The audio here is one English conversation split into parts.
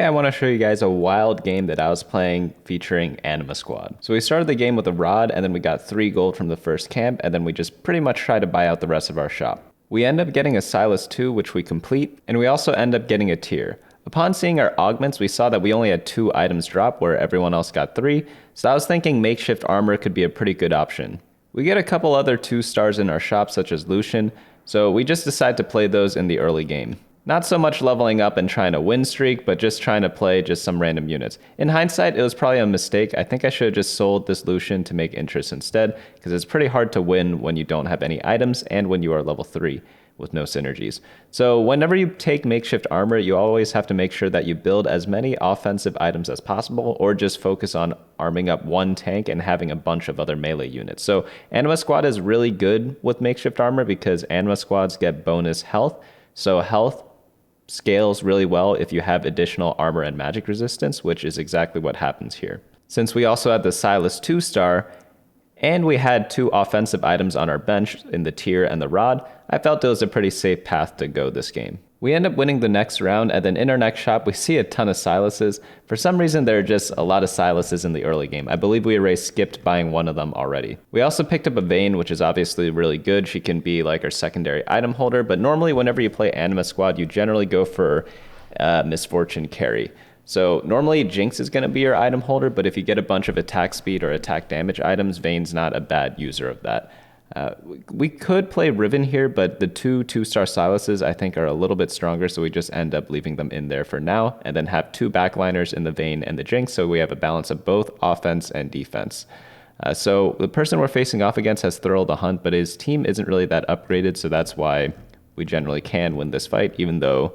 Today I want to show you guys a wild game that I was playing featuring Anima Squad. So we started the game with a rod, and then we got 3 gold from the first camp, and then we just pretty much tried to buy out the rest of our shop. We end up getting a Silas 2, which we complete, and we also end up getting a tier. Upon seeing our augments, we saw that we only had 2 items drop where everyone else got 3, so I was thinking makeshift armor could be a pretty good option. We get a couple other 2 stars in our shop such as Lucian, so we just decide to play those in the early game. Not so much leveling up and trying to win streak, but just trying to play just some random units. In hindsight, it was probably a mistake. I think I should have just sold this Lucian to make interest instead, because it's pretty hard to win when you don't have any items and when you are level 3 with no synergies. So whenever you take makeshift armor, you always have to make sure that you build as many offensive items as possible, or just focus on arming up one tank and having a bunch of other melee units. So Anima Squad is really good with makeshift armor because Anima Squads get bonus health. So health scales really well if you have additional armor and magic resistance, which is exactly what happens here. Since we also had the Silas 2 star, and we had 2 offensive items on our bench in the tier and the rod, I felt it was a pretty safe path to go this game. We end up winning the next round, and then in our next shop, we see a ton of Silases. For some reason, there are just a lot of Silases in the early game. I believe we already skipped buying one of them already. We also picked up a Vayne, which is obviously really good. She can be like our secondary item holder, but normally whenever you play Anima Squad, you generally go for Misfortune carry. So normally Jinx is going to be your item holder, but if you get a bunch of attack speed or attack damage items, Vayne's not a bad user of that. We could play Riven here, but the 2 2-star Silases I think are a little bit stronger, so we just end up leaving them in there for now, and then have 2 backliners in the Vayne and the Jinx, so we have a balance of both offense and defense. So the person we're facing off against has Thurl the Hunt, but his team isn't really that upgraded, so that's why we generally can win this fight, even though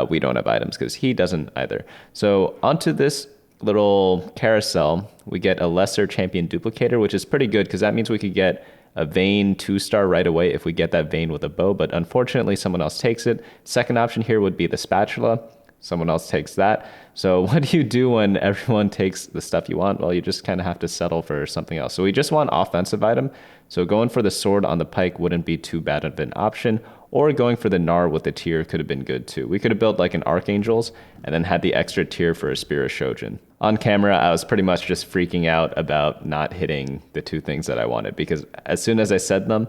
we don't have items, because he doesn't either. So onto this little carousel, we get a lesser champion duplicator, which is pretty good, because that means we could get a Vayne 2-star right away if we get that Vayne with a bow, but unfortunately someone else takes it. Second option here would be the spatula. Someone else takes that. So what do you do when everyone takes the stuff you want? Well, you just kind of have to settle for something else. So we just want offensive item. So going for the sword on the pike wouldn't be too bad of an option, or going for the Gnar with the tier could have been good too. We could have built like an Archangels and then had the extra tier for a Spear of Shojin. On camera, I was pretty much just freaking out about not hitting the 2 things that I wanted, because as soon as I said them,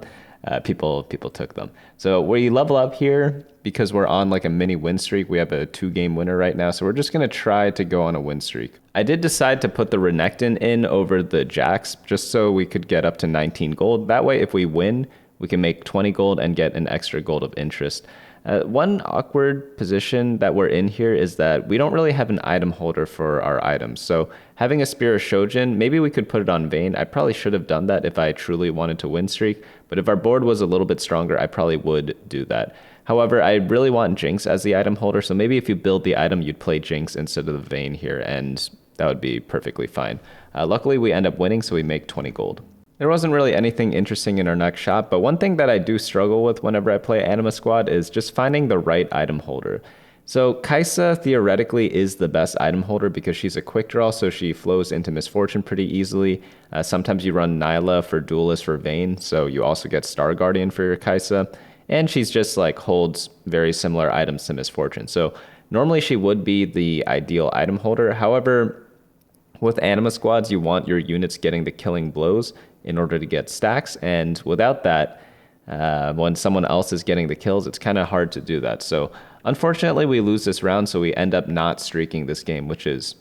people took them. So we level up here because we're on like a mini win streak. We have a 2-game winner right now, so we're just going to try to go on a win streak. I did decide to put the Renekton in over the Jax just so we could get up to 19 gold. That way, if we win, we can make 20 gold and get an extra gold of interest. One awkward position that we're in here is that we don't really have an item holder for our items. So having a Spear of Shojin, maybe we could put it on Vayne. I probably should have done that if I truly wanted to win streak, but if our board was a little bit stronger, I probably would do that. However, I really want Jinx as the item holder, so maybe if you build the item, you'd play Jinx instead of the Vayne here, and that would be perfectly fine. Luckily, we end up winning, so we make 20 gold. There wasn't really anything interesting in our next shop, but one thing that I do struggle with whenever I play Anima Squad is just finding the right item holder. So Kai'Sa theoretically is the best item holder because she's a quick draw, so she flows into Misfortune pretty easily. Sometimes you run Nyla for Duelist for Vayne, so you also get Star Guardian for your Kai'Sa, and she's just like holds very similar items to Misfortune. So normally she would be the ideal item holder. However, with Anima Squads, you want your units getting the killing blows in order to get stacks, and without that, when someone else is getting the kills, it's kind of hard to do that. So unfortunately, we lose this round, so we end up not streaking this game, which is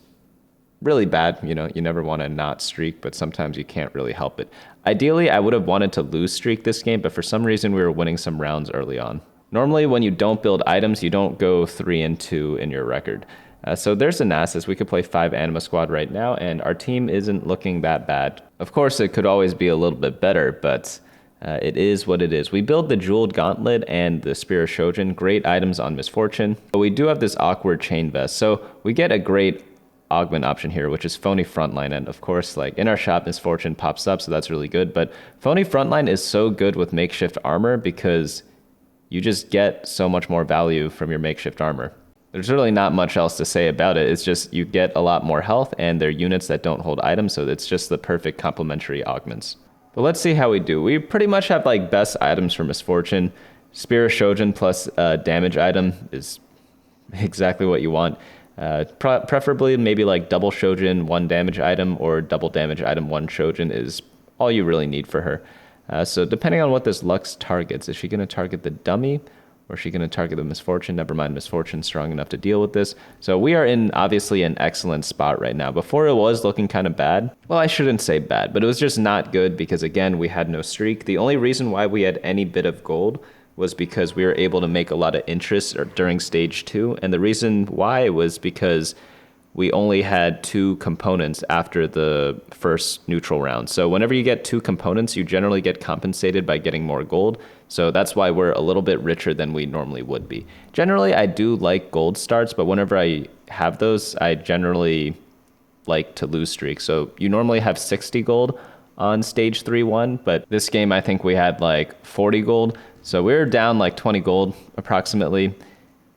really bad. You know, you never want to not streak, but sometimes you can't really help it. Ideally, I would have wanted to lose streak this game, but for some reason, we were winning some rounds early on. Normally, when you don't build items, you don't go 3-2 in your record. So there's a Nasus. We could play 5 Anima Squad right now, and our team isn't looking that bad. Of course, it could always be a little bit better, but it is what it is. We build the Jeweled Gauntlet and the Spear of Shojin, great items on Misfortune. But we do have this awkward Chain Vest, so we get a great augment option here, which is Phony Frontline, and of course, like in our shop, Misfortune pops up, so that's really good. But Phony Frontline is so good with makeshift armor because you just get so much more value from your makeshift armor. There's really not much else to say about it. It's just you get a lot more health, and they're units that don't hold items, so it's just the perfect complementary augments. But let's see how we do. We pretty much have like best items for Misfortune. Spear of Shojin plus damage item is exactly what you want. Preferably maybe like double Shojin, 1 damage item, or double damage item, 1 Shojin is all you really need for her. So depending on what this Lux targets, is she going to target the dummy, or is she going to target the Misfortune? Never mind, Misfortune's strong enough to deal with this. So we are in obviously an excellent spot right now. Before it was looking kind of bad. Well, I shouldn't say bad, but it was just not good because again, we had no streak. The only reason why we had any bit of gold was because we were able to make a lot of interest during stage 2. And the reason why was because we only had 2 components after the first neutral round. So whenever you get 2 components, you generally get compensated by getting more gold. So that's why we're a little bit richer than we normally would be. Generally, I do like gold starts, but whenever I have those, I generally like to lose streaks. So you normally have 60 gold on stage 3-1, but this game I think we had like 40 gold. So we were down like 20 gold approximately.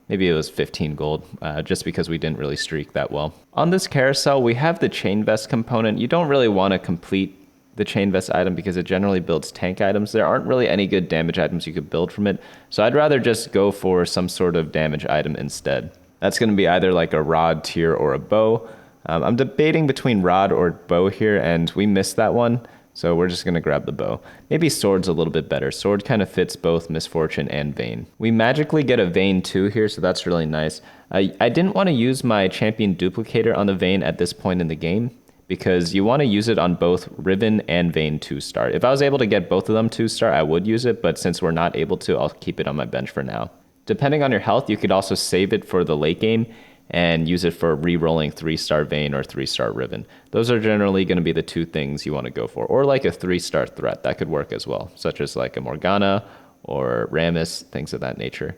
Maybe it was 15 gold, just because we didn't really streak that well. On this carousel, we have the Chain Vest component. You don't really want to complete the Chain Vest item because it generally builds tank items. There aren't really any good damage items you could build from it. So I'd rather just go for some sort of damage item instead. That's going to be either like a rod, tier, or a bow. I'm debating between rod or bow here, and we missed that one. So we're just going to grab the bow. Maybe sword's a little bit better. Sword kind of fits both Misfortune and Vayne. We magically get a Vayne 2 here, so that's really nice. I didn't want to use my champion duplicator on the Vayne at this point in the game because you want to use it on both Riven and Vayne 2-star. If I was able to get both of them 2-star, I would use it, but since we're not able to, I'll keep it on my bench for now. Depending on your health, you could also save it for the late game and use it for re-rolling 3-star Vayne or 3-star Riven. Those are generally going to be the 2 things you want to go for. Or like a 3-star threat, that could work as well, such as like a Morgana or Rammus, things of that nature.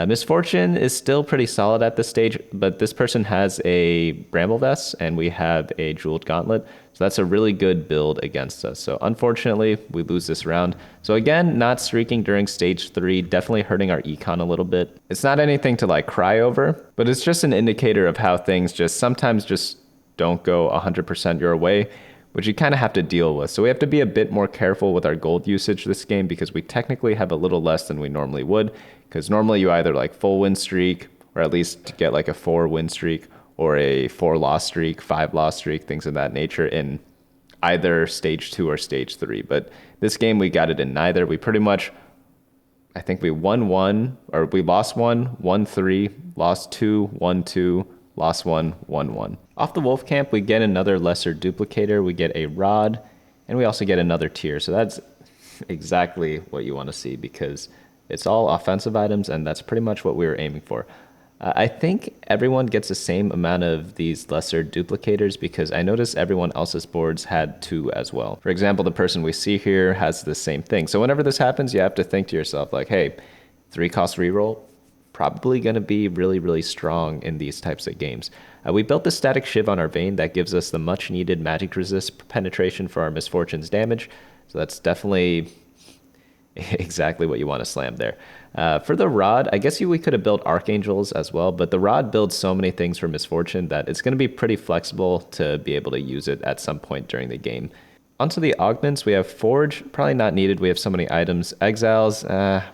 Misfortune is still pretty solid at this stage, but this person has a Bramble Vest and we have a Jeweled Gauntlet. So that's a really good build against us. So unfortunately, we lose this round. So again, not streaking during stage 3, definitely hurting our econ a little bit. It's not anything to like cry over, but it's just an indicator of how things just sometimes just don't go 100% your way, which you kind of have to deal with. So we have to be a bit more careful with our gold usage this game because we technically have a little less than we normally would. Because normally you either like full win streak or at least get like a 4 win streak or a 4 loss streak, 5 loss streak, things of that nature in either stage 2 or stage 3. But this game we got it in neither. We pretty much, I think we won 1, or we lost 1, won 3, lost 2, won 2, lost 1, won 1. Off the Wolf Camp, we get another lesser duplicator, we get a rod, and we also get another tier. So that's exactly what you want to see because it's all offensive items, and that's pretty much what we were aiming for. I think everyone gets the same amount of these lesser duplicators because I noticed everyone else's boards had 2 as well. For example, the person we see here has the same thing. So whenever this happens, you have to think to yourself like, hey, 3-cost reroll, probably going to be really, really strong in these types of games. We built the Static Shiv on our Vayne that gives us the much needed magic resist penetration for our Misfortune's damage. So that's definitely exactly what you want to slam there. For the rod, I guess we could have built Archangels as well, but the rod builds so many things for Misfortune that it's going to be pretty flexible to be able to use it at some point during the game. Onto the augments, we have Forge, probably not needed, we have so many items. Exiles,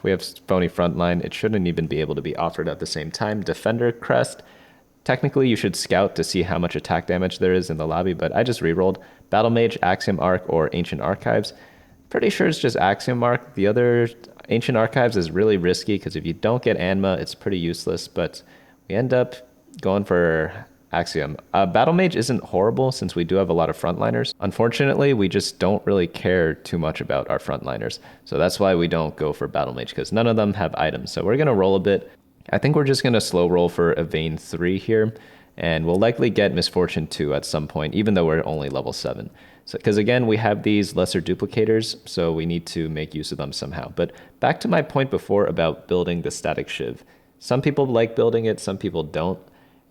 we have Phony Frontline, it shouldn't even be able to be offered at the same time. Defender Crest, technically you should scout to see how much attack damage there is in the lobby, but I just rerolled. Battle Mage, Axiom Arc, or Ancient Archives. Pretty sure it's just Axiom Arc. The other Ancient Archives is really risky because if you don't get Anma, it's pretty useless, but we end up going for Axiom. Battle Mage isn't horrible since we do have a lot of frontliners. Unfortunately, we just don't really care too much about our frontliners. So that's why we don't go for Battle Mage because none of them have items. So we're going to roll a bit. I think we're just going to slow roll for a Vayne 3 here. And we'll likely get Misfortune 2 at some point, even though we're only level 7. So, because again, we have these lesser duplicators, so we need to make use of them somehow. But back to my point before about building the Static Shiv. Some people like building it, some people don't.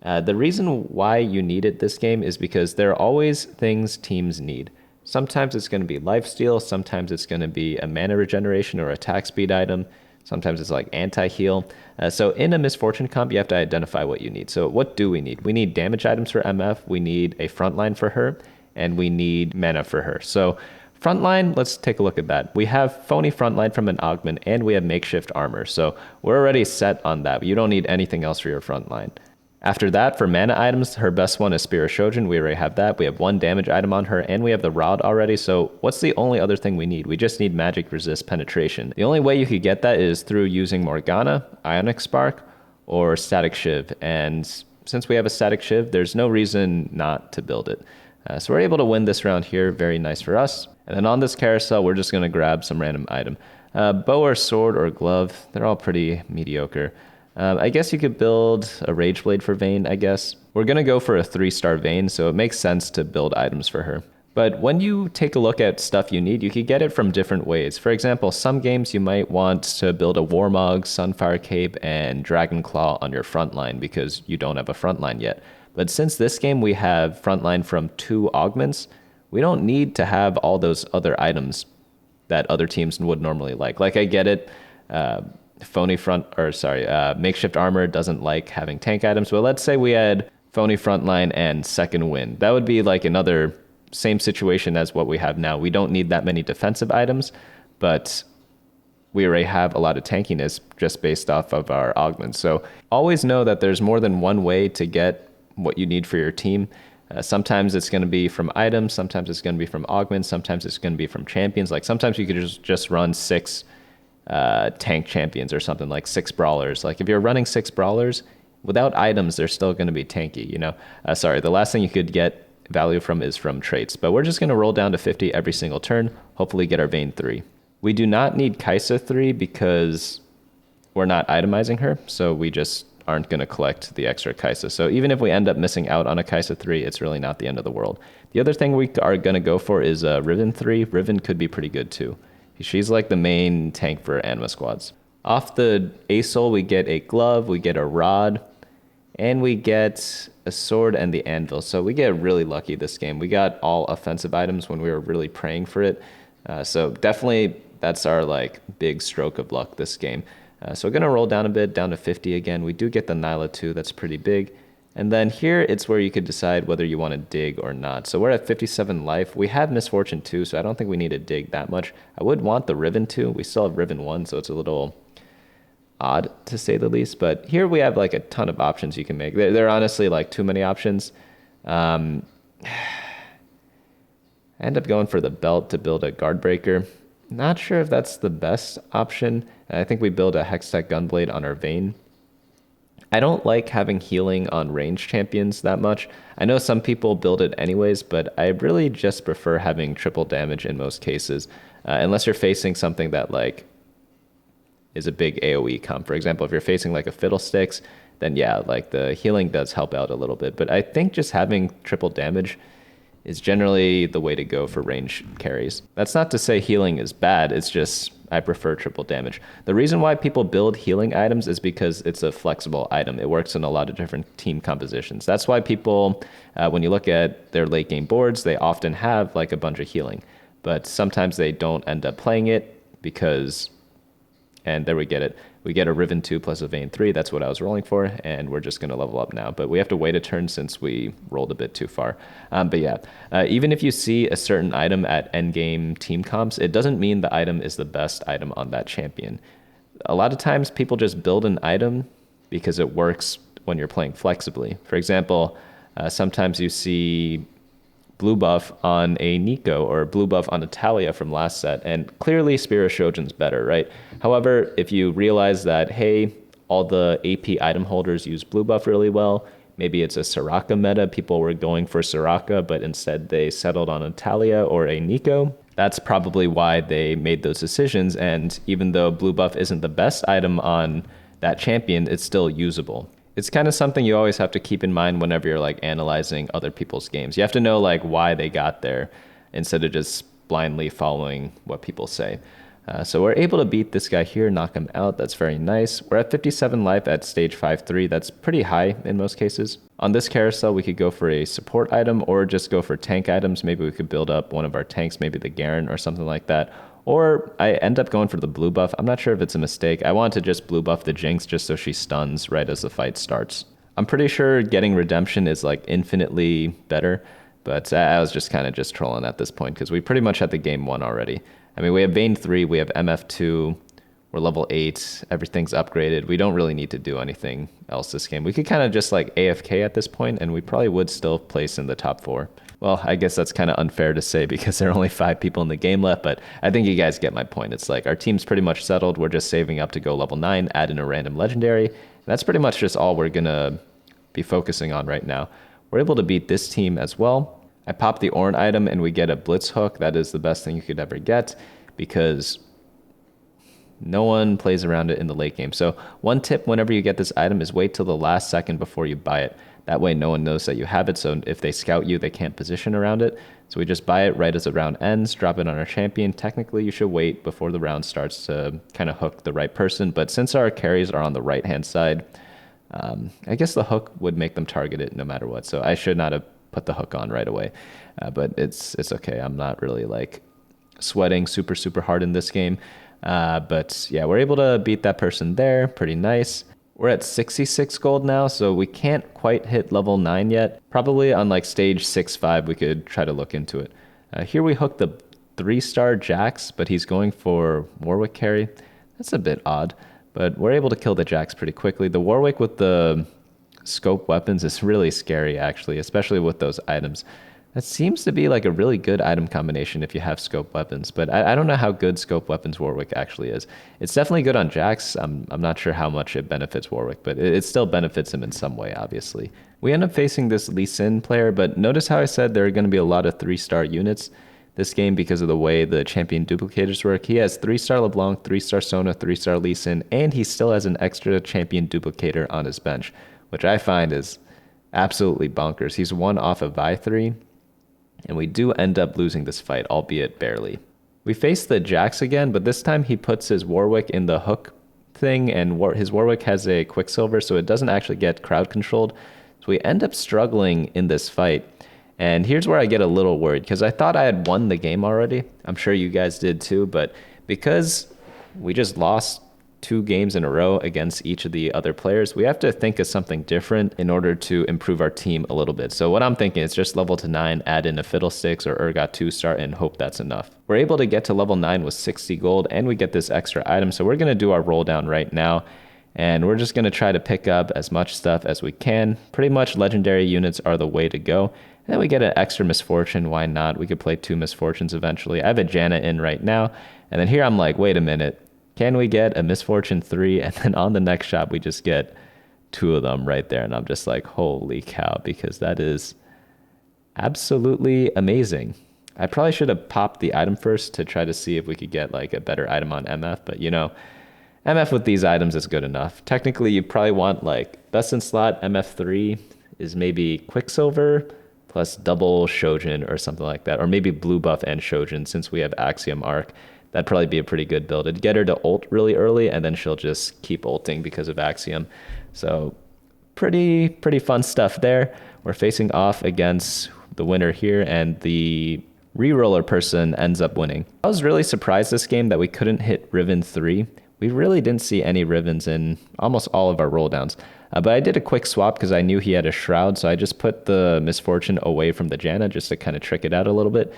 The reason why you need it this game is because there are always things teams need. Sometimes it's going to be lifesteal, sometimes it's going to be a mana regeneration or attack speed item, sometimes it's like anti-heal. So in a Misfortune comp, you have to identify what you need. So what do we need? We need damage items for MF, we need a frontline for her, and we need mana for her. So frontline, let's take a look at that. We have Phony Frontline from an Augment, and we have Makeshift Armor. So we're already set on that. You don't need anything else for your frontline. After that, for mana items, her best one is Spear of Shojin. We already have that. We have 1 damage item on her, and we have the Rod already. So what's the only other thing we need? We just need Magic Resist Penetration. The only way you could get that is through using Morgana, Ionic Spark, or Static Shiv. And since we have a Static Shiv, there's no reason not to build it. So we're able to win this round here. Very nice for us. And then on this carousel, we're just going to grab some random item. Bow or sword or glove, they're all pretty mediocre. I guess you could build a Rage Blade for Vayne, I guess. We're going to go for a 3-star Vayne, so it makes sense to build items for her. But when you take a look at stuff you need, you could get it from different ways. For example, some games you might want to build a Warmog, Sunfire Cape, and Dragonclaw on your front line because you don't have a front line yet. But since this game we have front line from 2 augments, we don't need to have all those other items that other teams would normally like. Like, I get it. Makeshift armor doesn't like having tank items, but let's say we had phony frontline and second wind. That would be like another same situation as what we have now. We don't need that many defensive items, but we already have a lot of tankiness just based off of our augments. So always know that there's more than one way to get what you need for your team. Sometimes it's going to be from items, sometimes it's going to be from augments, sometimes it's going to be from champions. Like sometimes you could just run 6 tank champions or something, like 6 brawlers. Like if you're running 6 brawlers without items, they're still going to be tanky, you know. The last thing you could get value from is from traits, but we're just going to roll down to 50 every single turn, hopefully get our Vayne 3. We do not need Kai'Sa 3 because we're not itemizing her, so we just aren't going to collect the extra Kai'Sa. So even if we end up missing out on a Kai'Sa 3, it's really not the end of the world. The other thing we are going to go for is Riven 3. Riven could be pretty good too. She's like the main tank for Anima squads. Off the ASOL, we get a glove, we get a rod, and we get a sword and the anvil. So we get really lucky this game. We got all offensive items when we were really praying for it. So definitely that's our like big stroke of luck this game. So we're going to roll down a bit, down to 50 again. We do get the Nyla 2. That's pretty big. And then here, it's where you could decide whether you want to dig or not. So we're at 57 life. We have Misfortune 2, so I don't think we need to dig that much. I would want the Riven 2. We still have Riven 1, so it's a little odd, to say the least. But here we have like a ton of options you can make. There are honestly like too many options. I end up going for the belt to build a Guard Breaker. Not sure if that's the best option. I think we build a Hextech Gunblade on our Vayne. I don't like having healing on range champions that much. I know some people build it anyways, but I really just prefer having triple damage in most cases, unless you're facing something that like is a big AoE comp. For example, if you're facing like a Fiddlesticks, then yeah, like the healing does help out a little bit. But I think just having triple damage is generally the way to go for range carries. That's not to say healing is bad, it's just I prefer triple damage. The reason why people build healing items is because it's a flexible item. It works in a lot of different team compositions. That's why people, when you look at their late game boards, they often have like a bunch of healing, but sometimes they don't end up playing it because, and there we get it. We get a Riven 2 plus a Vayne 3. That's what I was rolling for, and we're just going to level up now. But we have to wait a turn since we rolled a bit too far. But yeah, even if you see a certain item at endgame team comps, it doesn't mean the item is the best item on that champion. A lot of times people just build an item because it works when you're playing flexibly. For example, sometimes you see blue buff on a Nico or blue buff on a Talia from last set, and clearly Spear of Shojin's better, right? However, if you realize that, hey, all the AP item holders use blue buff really well, maybe it's a Soraka meta, people were going for Soraka, but instead they settled on a Talia or a Nico, that's probably why they made those decisions, and even though blue buff isn't the best item on that champion, it's still usable. It's kind of something you always have to keep in mind whenever you're like analyzing other people's games. You have to know like why they got there instead of just blindly following what people say. So we're able to beat this guy here, knock him out. That's very nice. We're at 57 life at stage 5-3. That's pretty high in most cases. On this carousel, we could go for a support item or just go for tank items. Maybe we could build up one of our tanks, maybe the Garen or something like that. Or I end up going for the blue buff. I'm not sure if it's a mistake. I want to just blue buff the Jinx just so she stuns right as the fight starts. I'm pretty sure getting redemption is like infinitely better, but I was just kind of just trolling at this point because we pretty much had the game won already. I mean, we have Vayne 3, we have MF2, We're level 8. Everything's upgraded. We don't really need to do anything else this game. We could kind of just like AFK at this point, and we probably would still place in the top 4. Well, I guess that's kind of unfair to say because there are only 5 people in the game left, but I think you guys get my point. It's like our team's pretty much settled. We're just saving up to go level 9, add in a random legendary. And that's pretty much just all we're going to be focusing on right now. We're able to beat this team as well. I pop the Ornn item and we get a Blitz Hook. That is the best thing you could ever get because no one plays around it in the late game. So one tip whenever you get this item is wait till the last second before you buy it. That way no one knows that you have it, so if they scout you, they can't position around it. So we just buy it right as the round ends, drop it on our champion. Technically, you should wait before the round starts to kind of hook the right person, but since our carries are on the right-hand side, I guess the hook would make them target it no matter what, so I should not have put the hook on right away. But it's okay. I'm not really like sweating super hard in this game. But yeah, we're able to beat that person there. Pretty nice. We're at 66 gold now, so we can't quite hit level 9 yet. Probably on like stage 6-5, we could try to look into it. Here we hook the 3-star Jax, but he's going for Warwick carry. That's a bit odd, but we're able to kill the Jax pretty quickly. The Warwick with the scope weapons is really scary, actually, especially with those items. That seems to be like a really good item combination if you have scope weapons, but I don't know how good scope weapons Warwick actually is. It's definitely good on Jax. I'm not sure how much it benefits Warwick, but it still benefits him in some way, obviously. We end up facing this Lee Sin player, but notice how I said there are going to be a lot of 3-star units this game because of the way the champion duplicators work. He has 3-star LeBlanc, 3-star Sona, 3-star Lee Sin, and he still has an extra champion duplicator on his bench, which I find is absolutely bonkers. He's 1 off of Vi3. And we do end up losing this fight, albeit barely. We face the Jax again, but this time he puts his Warwick in the hook thing, and his Warwick has a Quicksilver, so it doesn't actually get crowd controlled. So we end up struggling in this fight. And here's where I get a little worried, because I thought I had won the game already. I'm sure you guys did too, but because we just lost 2 games in a row against each of the other players, we have to think of something different in order to improve our team a little bit. So what I'm thinking is just level to 9, add in a Fiddlesticks or Urgot 2-star and hope that's enough. We're able to get to level 9 with 60 gold and we get this extra item. So we're going to do our roll down right now and we're just going to try to pick up as much stuff as we can. Pretty much legendary units are the way to go. And then we get an extra Misfortune. Why not? We could play 2 Misfortunes eventually. I have a Janna in right now. And then here I'm like, wait a minute. Can we get a Misfortune 3? And then on the next shop, we just get 2 of them right there. And I'm just like, holy cow, because that is absolutely amazing. I probably should have popped the item first to try to see if we could get like a better item on MF. But you know, MF with these items is good enough. Technically, you probably want like best in slot MF3 is maybe Quicksilver plus double Shojin or something like that. Or maybe blue buff and Shojin since we have Axiom Arc. That'd probably be a pretty good build. It'd get her to ult really early, and then she'll just keep ulting because of Axiom. So pretty fun stuff there. We're facing off against the winner here, and the reroller person ends up winning. I was really surprised this game that we couldn't hit Riven 3. We really didn't see any Rivens in almost all of our rolldowns. But I did a quick swap because I knew he had a Shroud, so I just put the Misfortune away from the Janna just to kind of trick it out a little bit.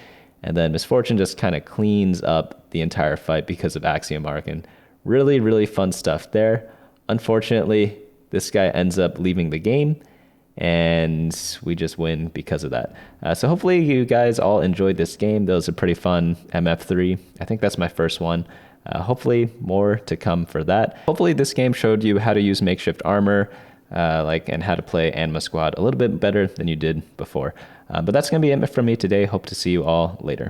And then Misfortune just kind of cleans up the entire fight because of Axiom Arc. And really fun stuff there. Unfortunately, this guy ends up leaving the game. And we just win because of that. So hopefully you guys all enjoyed this game. That was a pretty fun MF3. I think that's my first one. Hopefully more to come for that. Hopefully this game showed you how to use makeshift armor and how to play Anima Squad a little bit better than you did before. But that's going to be it from me today. Hope to see you all later.